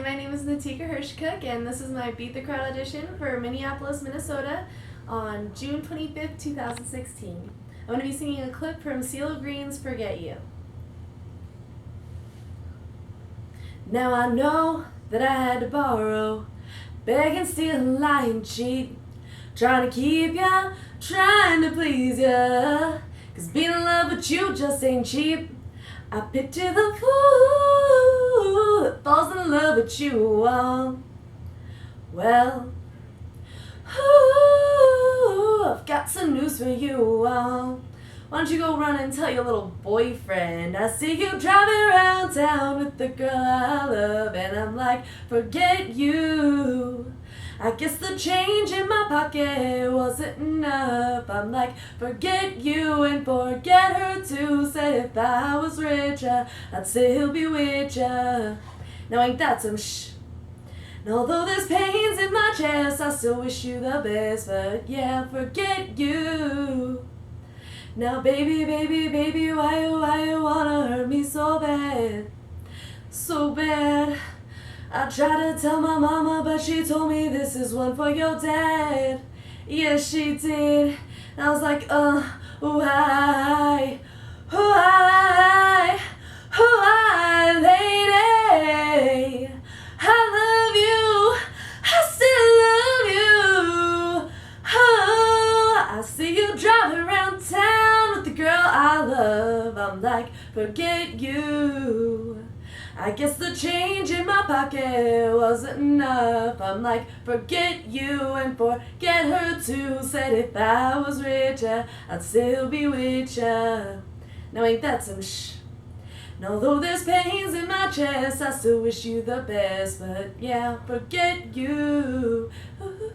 my name is Natika Hirschcook, and this is my Beat the Crowd audition for Minneapolis, Minnesota on June 25th, 2016. I'm going to be singing a clip from CeeLo Green's Forget You. Now I know that I had to borrow, beg and steal and lie and cheat, trying to keep ya, trying to please ya, 'cause being in love with you just ain't cheap. I picture the fool that falls in love with you. Well, I've got some news for you. Why don't you go run and tell your little boyfriend I see you driving around town with the girl I love, and I'm like, forget you. I guess the change in my pocket wasn't enough. I'm like, forget you and forget her too. Said if I was richer, I'd still be with ya. Now ain't that some shh? And although there's pains in my chest, I still wish you the best. But yeah, forget you. Now baby, baby, baby, why you wanna hurt me so bad? So bad. I tried to tell my mama, but she told me this is one for your dad. Yes, she did. And I was like, why, lady? I love you, I still love you. I see you driving around town with the girl I love. I'm like, forget you. I guess the change in my pocket wasn't enough. I'm like, forget you and forget her too. Said if I was richer, I'd still be with ya. Now ain't that some shh? And although there's pains in my chest, I still wish you the best. But yeah, forget you. Ooh.